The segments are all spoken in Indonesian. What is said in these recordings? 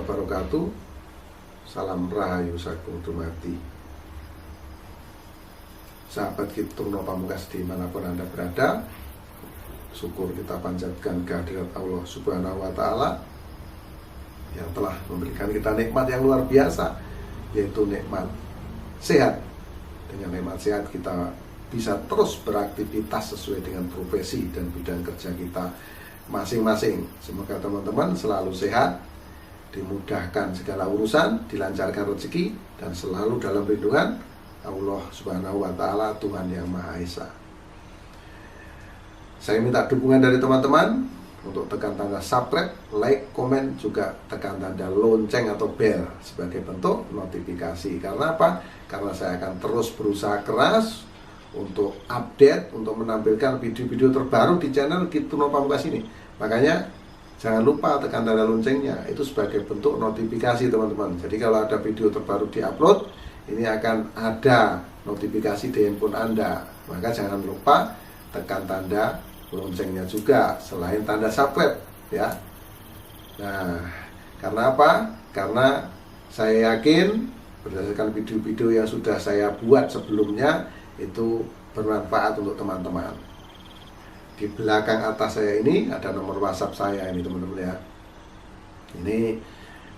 wabarakatuh. Salam rahayu sagung dumadi. Sahabat Kitungno Pamungkas dimanapun Anda berada, syukur kita panjatkan kehadirat Allah Subhanahu wa Ta'ala yang telah memberikan kita nikmat yang luar biasa, yaitu nikmat sehat. Dengan nikmat sehat kita bisa terus beraktivitas sesuai dengan profesi dan bidang kerja kita masing-masing. Semoga teman-teman selalu sehat, dimudahkan segala urusan, dilancarkan rezeki, dan selalu dalam lindungan Allah Subhanahu wa Ta'ala, Tuhan yang Maha Esa. Saya minta dukungan dari teman-teman untuk tekan tanda subscribe, like, komen, juga tekan tanda lonceng atau bell sebagai bentuk notifikasi. Karena apa? Karena saya akan terus berusaha keras untuk update, untuk menampilkan video-video terbaru di channel Kitungno Pamungkas ini. Makanya jangan lupa tekan tanda loncengnya, itu sebagai bentuk notifikasi teman-teman. Jadi kalau ada video terbaru diupload, ini akan ada notifikasi di handphone Anda. Maka jangan lupa tekan tanda loncengnya juga, selain tanda subscribe ya. Nah, karena apa? Karena saya yakin berdasarkan video-video yang sudah saya buat sebelumnya itu bermanfaat untuk teman-teman. Di belakang atas saya ini ada nomor WhatsApp saya ini teman-teman ya. Ini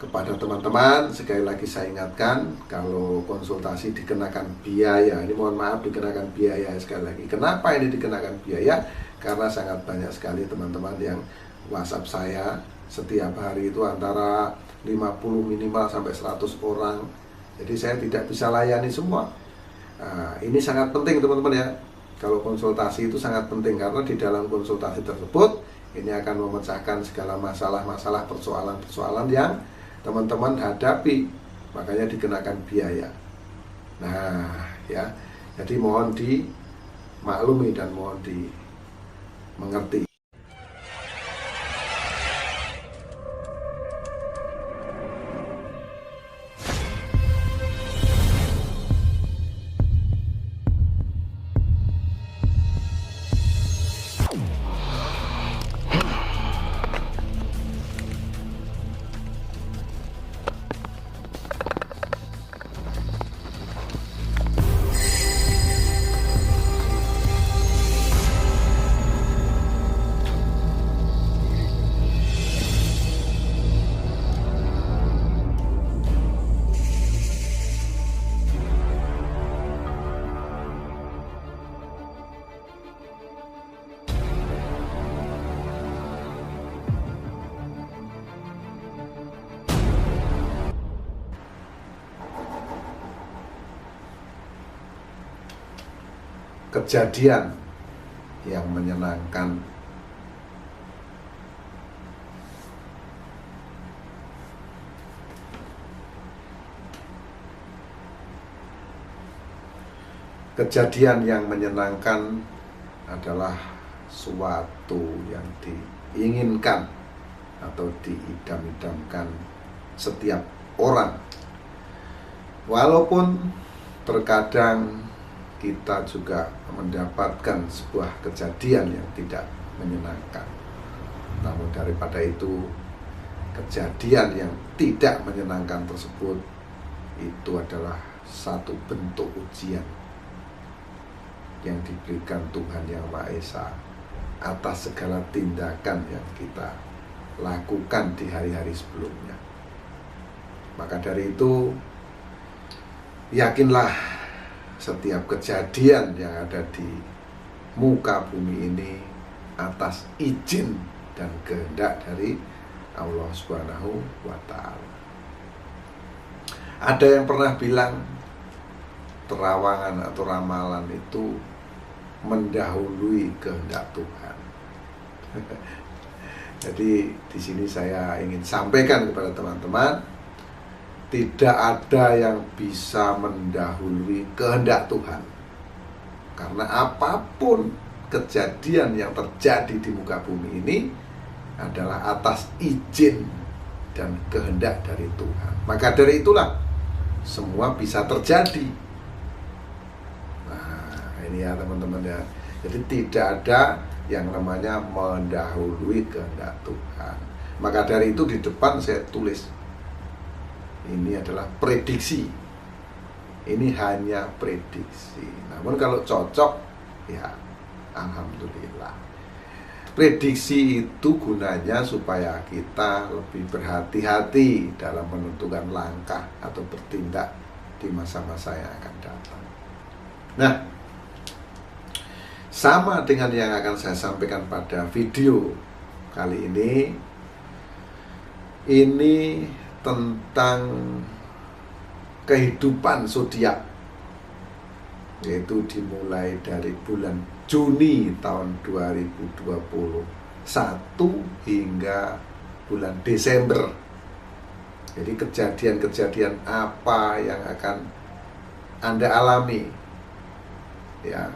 kepada teman-teman sekali lagi saya ingatkan, kalau konsultasi dikenakan biaya. Ini mohon maaf, dikenakan biaya sekali lagi. Kenapa ini dikenakan biaya? Karena sangat banyak sekali teman-teman yang WhatsApp saya setiap hari itu antara 50 minimal sampai 100 orang. Jadi saya tidak bisa layani semua. Nah, ini sangat penting teman-teman ya. Kalau konsultasi itu sangat penting, karena di dalam konsultasi tersebut ini akan memecahkan segala masalah-masalah, persoalan-persoalan yang teman-teman hadapi. Makanya dikenakan biaya. Nah ya, jadi mohon dimaklumi dan mohon dimengerti. Kejadian yang menyenangkan adalah suatu yang diinginkan atau diidam-idamkan setiap orang. Walaupun terkadang kita juga mendapatkan sebuah kejadian yang tidak menyenangkan. Namun daripada itu, kejadian yang tidak menyenangkan tersebut itu adalah satu bentuk ujian yang diberikan Tuhan Yang Maha Esa atas segala tindakan yang kita lakukan di hari-hari sebelumnya. Maka dari itu, yakinlah setiap kejadian yang ada di muka bumi ini atas izin dan kehendak dari Allah Subhanahu wa Ta'ala. Ada yang pernah bilang terawangan atau ramalan itu mendahului kehendak Tuhan. Jadi di sini saya ingin sampaikan kepada teman-teman, tidak ada yang bisa mendahului kehendak Tuhan. Karena apapun kejadian yang terjadi di muka bumi ini adalah atas izin dan kehendak dari Tuhan. Maka dari itulah semua bisa terjadi. Nah, ini ya teman-teman ya. Jadi tidak ada yang namanya mendahului kehendak Tuhan. Maka dari itu di depan saya tulis Ini adalah prediksi. Ini hanya prediksi. Namun kalau cocok, ya alhamdulillah. Prediksi itu gunanya supaya kita lebih berhati-hati dalam menentukan langkah atau bertindak di masa-masa yang akan datang. Nah, sama dengan yang akan saya sampaikan pada video kali ini tentang kehidupan zodiak, yaitu dimulai dari bulan Juni tahun 2021 hingga bulan Desember. Jadi kejadian-kejadian apa yang akan Anda alami, ya,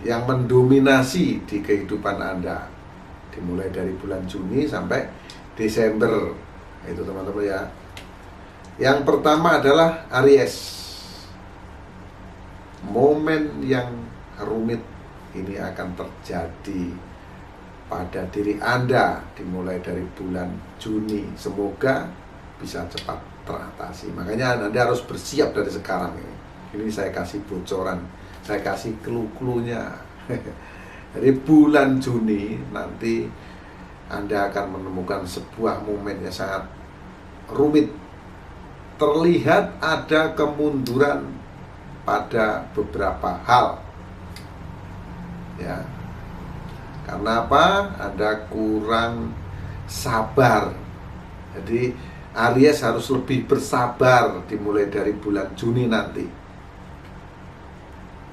yang mendominasi di kehidupan Anda, dimulai dari bulan Juni sampai Desember. Itu teman-teman ya. Yang pertama adalah Aries. Momen yang rumit ini akan terjadi pada diri Anda dimulai dari bulan Juni. Semoga bisa cepat teratasi. Makanya Anda harus bersiap dari sekarang ini. Ini saya kasih bocoran, saya kasih clue-cluenya. Dari bulan Juni nanti Anda akan menemukan sebuah momen yang sangat rumit. Terlihat ada kemunduran pada beberapa hal, ya. Karena apa? Anda kurang sabar. Jadi Aries harus lebih bersabar dimulai dari bulan Juni nanti.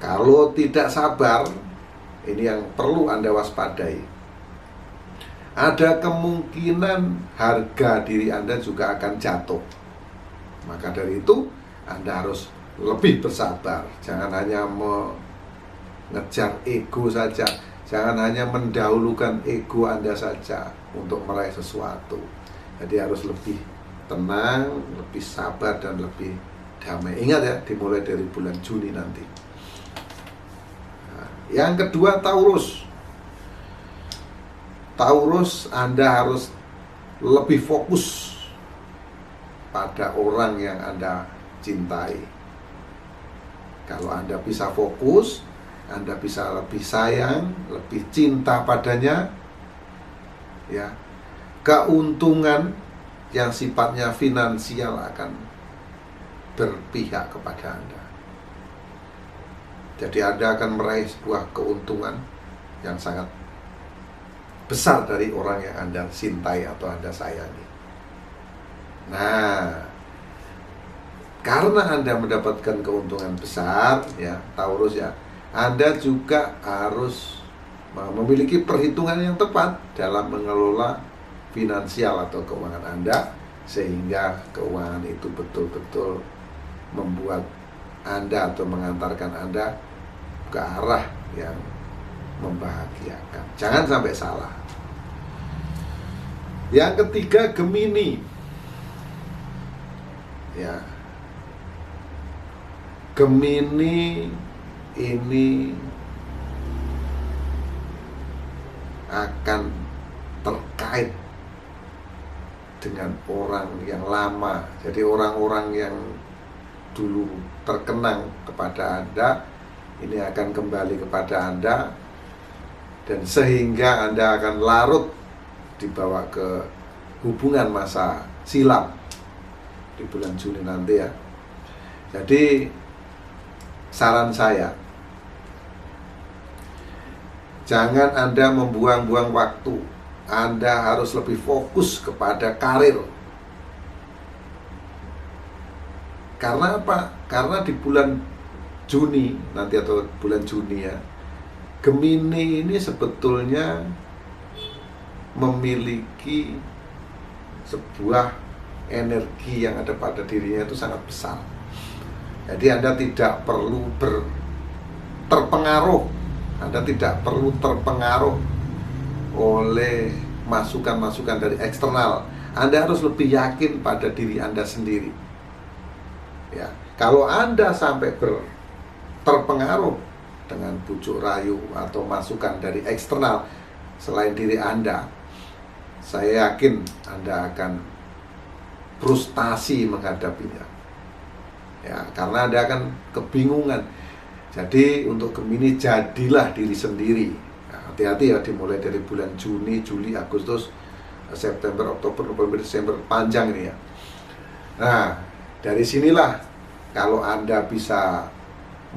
Kalau tidak sabar, ini yang perlu Anda waspadai. Ada kemungkinan harga diri Anda juga akan jatuh. Maka dari itu Anda harus lebih bersabar. Jangan hanya mengejar ego saja. Jangan hanya mendahulukan ego Anda saja untuk meraih sesuatu. Jadi harus lebih tenang, lebih sabar, dan lebih damai. Ingat ya, dimulai dari bulan Juni nanti. Nah, yang kedua, Taurus. Taurus, Anda harus lebih fokus pada orang yang Anda cintai. Kalau Anda bisa fokus, Anda bisa lebih sayang, lebih cinta padanya, ya, keuntungan yang sifatnya finansial akan berpihak kepada Anda. Jadi Anda akan meraih sebuah keuntungan yang sangat besar dari orang yang Anda cintai atau Anda sayangi. Nah, karena Anda mendapatkan keuntungan besar, ya, Taurus ya, Anda juga harus memiliki perhitungan yang tepat dalam mengelola finansial atau keuangan Anda, sehingga keuangan itu betul-betul membuat Anda atau mengantarkan Anda ke arah yang membahagiakan. Jangan sampai salah. Yang ketiga, Gemini. Ya, Gemini ini akan terkait dengan orang yang lama. Jadi orang-orang yang dulu terkenang kepada Anda, ini akan kembali kepada Anda, dan sehingga Anda akan larut dibawa ke hubungan masa silam di bulan Juni nanti ya. Jadi saran saya, jangan Anda membuang-buang waktu. Anda harus lebih fokus kepada karir. Karena apa? Karena di bulan Juni nanti atau bulan Juni ya, Gemini ini sebetulnya memiliki sebuah energi yang ada pada dirinya itu sangat besar. Jadi Anda tidak perlu terpengaruh. Anda tidak perlu terpengaruh oleh masukan-masukan dari eksternal. Anda harus lebih yakin pada diri Anda sendiri. Ya, kalau Anda sampai terpengaruh dengan bujuk rayu atau masukan dari eksternal selain diri Anda, saya yakin Anda akan frustasi menghadapinya. Ya, karena Anda akan kebingungan. Jadi untuk Gemini, jadilah diri sendiri. Nah, hati-hati ya, dimulai dari bulan Juni, Juli, Agustus, September, Oktober, November, Desember, panjang ini ya. Nah, dari sinilah kalau Anda bisa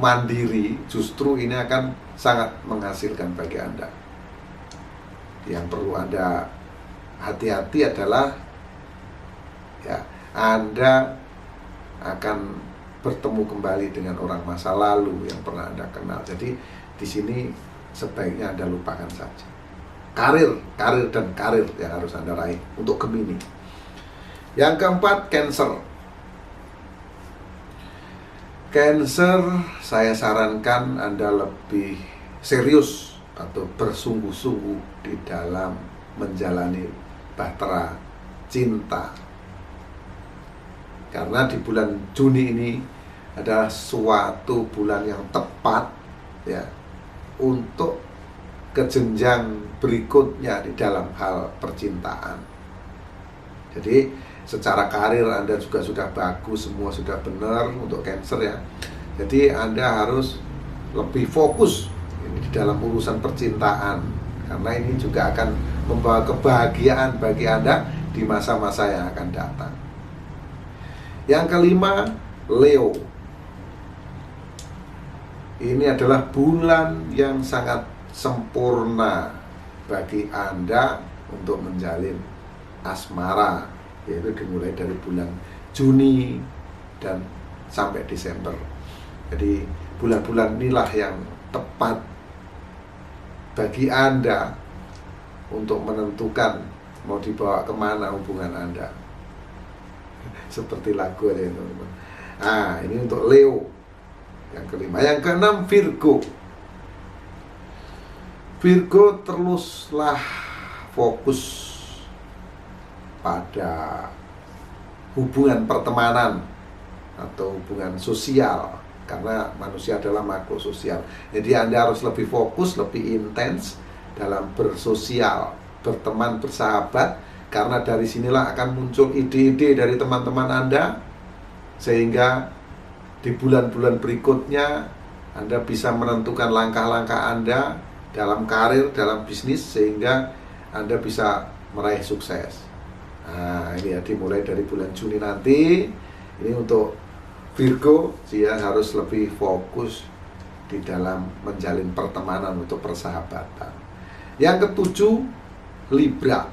mandiri, justru ini akan sangat menghasilkan bagi Anda. Yang perlu Anda hati-hati adalah ya, Anda akan bertemu kembali dengan orang masa lalu yang pernah Anda kenal. Jadi di sini sebaiknya Anda lupakan saja. Karir dan karir yang harus Anda raih untuk Gemini. Yang keempat, Cancer. Cancer, saya sarankan Anda lebih serius atau bersungguh-sungguh di dalam menjalani bahtera cinta. Karena di bulan Juni ini adalah suatu bulan yang tepat ya untuk ke jenjang berikutnya di dalam hal percintaan. Jadi secara karir Anda juga sudah bagus, semua sudah benar untuk Cancer ya. Jadi Anda harus lebih fokus di dalam urusan percintaan, karena ini juga akan membawa kebahagiaan bagi Anda di masa-masa yang akan datang. Yang kelima, Leo. Ini adalah bulan yang sangat sempurna bagi Anda untuk menjalin asmara, yaitu dimulai dari bulan Juni dan sampai Desember. Jadi bulan-bulan inilah yang tepat bagi Anda untuk menentukan mau dibawa kemana hubungan Anda. Seperti lagu ada ya teman-teman. Nah, ini untuk Leo yang kelima. Yang keenam, Virgo. Virgo, teruslah fokus pada hubungan pertemanan atau hubungan sosial, karena manusia adalah makhluk sosial. Jadi Anda harus lebih fokus, lebih intens dalam bersosial, berteman, bersahabat, karena dari sinilah akan muncul ide-ide dari teman-teman Anda, sehingga di bulan-bulan berikutnya Anda bisa menentukan langkah-langkah Anda dalam karir, dalam bisnis, sehingga Anda bisa meraih sukses. Nah, ini ya, dimulai dari bulan Juni nanti. Ini untuk Virgo, dia harus lebih fokus di dalam menjalin pertemanan untuk persahabatan. Yang ketujuh, Libra.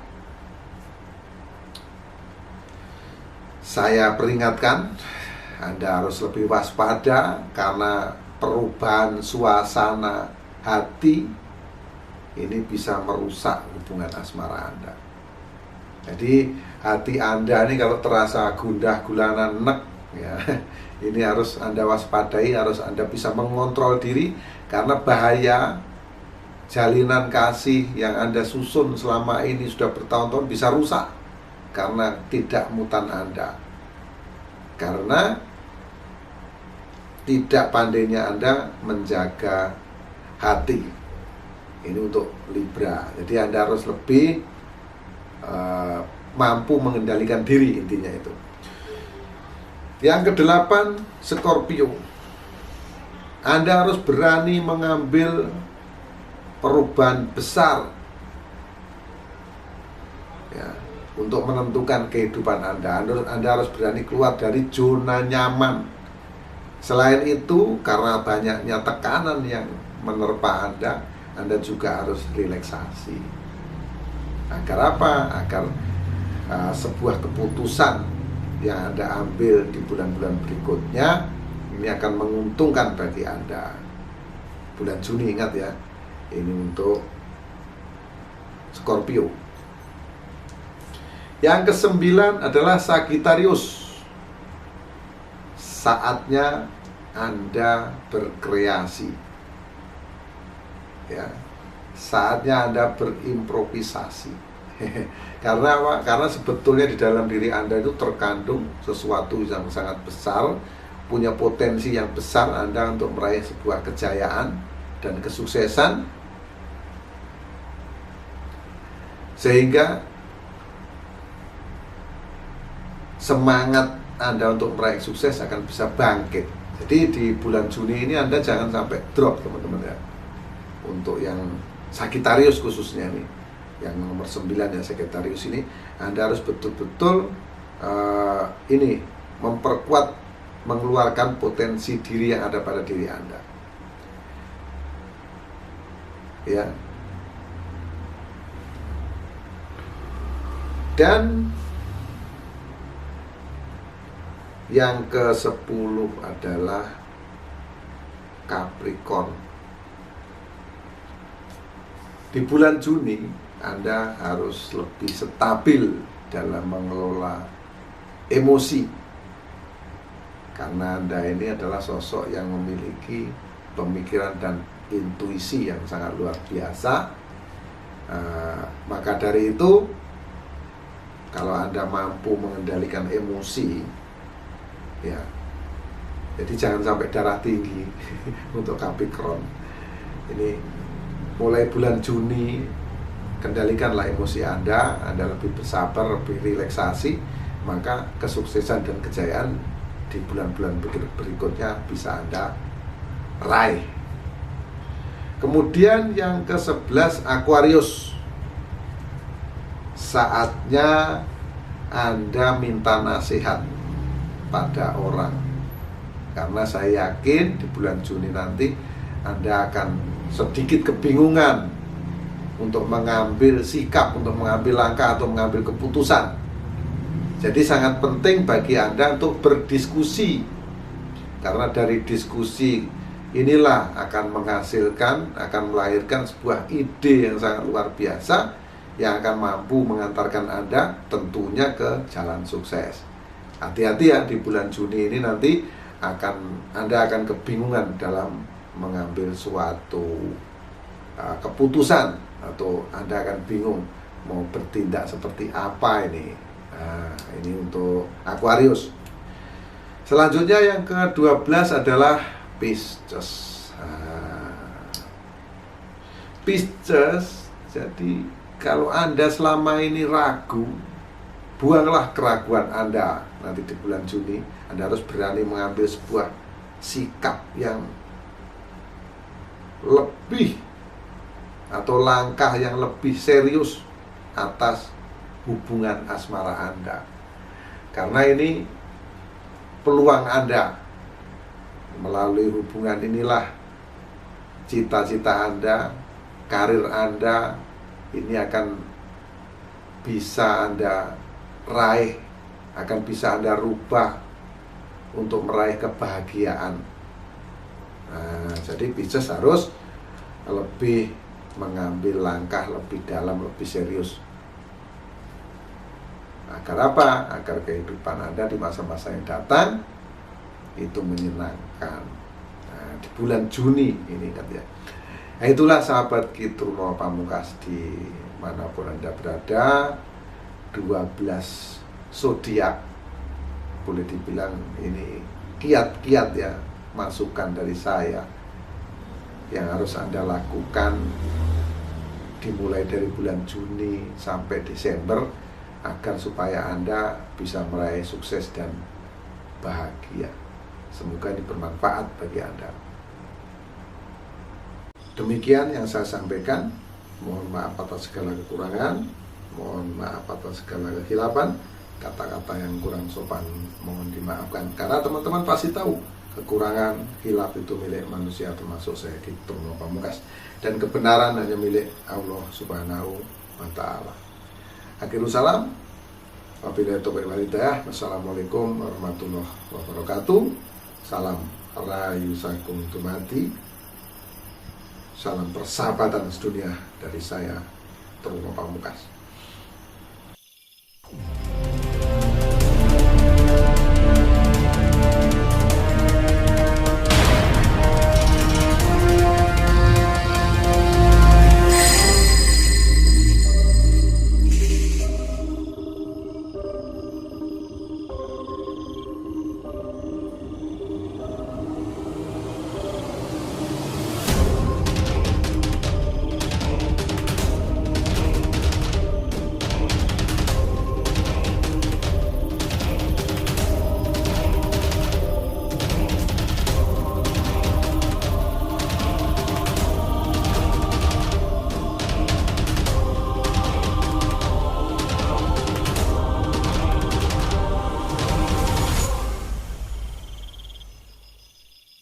Saya peringatkan, Anda harus lebih waspada karena perubahan suasana hati ini bisa merusak hubungan asmara Anda. Jadi hati Anda ini kalau terasa gundah gulana nek ya, ini harus Anda waspadai, harus Anda bisa mengontrol diri, karena bahaya jalinan kasih yang Anda susun selama ini sudah bertahun-tahun bisa rusak karena tidak mutan Anda, karena tidak pandainya Anda menjaga hati. Ini untuk Libra. Jadi Anda harus lebih mampu mengendalikan diri, intinya itu. Yang kedelapan, Scorpio. Anda harus berani mengambil perubahan besar ya, untuk menentukan kehidupan Anda. Anda harus berani keluar dari zona nyaman. Selain itu, karena banyaknya tekanan yang menerpa Anda juga harus relaksasi. Agar apa? Agar sebuah keputusan yang Anda ambil di bulan-bulan berikutnya ini akan menguntungkan bagi Anda. Bulan Juni, ingat ya, ini untuk Scorpio. Yang kesembilan adalah Sagittarius. Saatnya Anda berkreasi ya, saatnya Anda berimprovisasi. Karena apa? Karena sebetulnya di dalam diri Anda itu terkandung sesuatu yang sangat besar, punya potensi yang besar Anda untuk meraih sebuah kejayaan dan kesuksesan, sehingga semangat Anda untuk meraih sukses akan bisa bangkit. Jadi di bulan Juni ini Anda jangan sampai drop, teman-teman ya. Untuk yang Sagittarius khususnya nih, yang nomor 9 ya, Sagittarius ini, Anda harus betul-betul ini memperkuat, mengeluarkan potensi diri yang ada pada diri Anda. Ya. Dan yang ke-10 adalah Capricorn. Di bulan Juni Anda harus lebih stabil dalam mengelola emosi, karena Anda ini adalah sosok yang memiliki pemikiran dan intuisi yang sangat luar biasa. Maka dari itu, kalau Anda mampu mengendalikan emosi, ya, jadi jangan sampai darah tinggi untuk Capricorn. Ini mulai bulan Juni, kendalikanlah emosi Anda lebih bersabar, lebih relaksasi, maka kesuksesan dan kejayaan di bulan-bulan berikutnya bisa Anda raih. Kemudian yang ke-11 Aquarius. Saatnya Anda minta nasihat pada orang, karena saya yakin di bulan Juni nanti Anda akan sedikit kebingungan untuk mengambil sikap, untuk mengambil langkah atau mengambil keputusan. Jadi sangat penting bagi Anda untuk berdiskusi, karena dari diskusi inilah akan menghasilkan, akan melahirkan sebuah ide yang sangat luar biasa yang akan mampu mengantarkan Anda tentunya ke jalan sukses. Hati-hati ya, di bulan Juni ini nanti Anda akan kebingungan dalam mengambil suatu keputusan, atau Anda akan bingung mau bertindak seperti apa ini. Ini untuk Aquarius. Selanjutnya yang ke-12 adalah Pisces. Pisces, jadi kalau Anda selama ini ragu, buanglah keraguan Anda. Nanti di bulan Juni Anda harus berani mengambil sebuah sikap yang lebih, atau langkah yang lebih serius atas hubungan asmara Anda. Karena ini peluang Anda. Melalui hubungan inilah cita-cita Anda, karir Anda ini akan bisa Anda raih, akan bisa Anda rubah untuk meraih kebahagiaan. Jadi Pisces harus lebih mengambil langkah lebih dalam, lebih serius. Agar apa? Agar kehidupan Anda di masa-masa yang datang itu menyenangkan. Di bulan Juni ini kan ya. Itulah sahabat Truno Pamungkas, di manapun Anda berada, 12 zodiak, boleh dibilang ini kiat-kiat ya, masukan dari saya yang harus Anda lakukan dimulai dari bulan Juni sampai Desember, agar supaya Anda bisa meraih sukses dan bahagia. Semoga ini bermanfaat bagi Anda. Demikian yang saya sampaikan. Mohon maaf atas segala kekurangan, mohon maaf atas segala kekhilafan. Kata-kata yang kurang sopan mohon dimaafkan, karena teman-teman pasti tahu kekurangan, khilaf itu milik manusia, termasuk saya, Truno Pamungkas, dan kebenaran hanya milik Allah Subhanahu wa Ta'ala. Akhirul salam, wabillahi taufiq wal hidayah. Wassalamualaikum warahmatullahi wabarakatuh. Salam rayu sakum tumati. Salam persahabatan sedunia dari saya, Truno Pamungkas.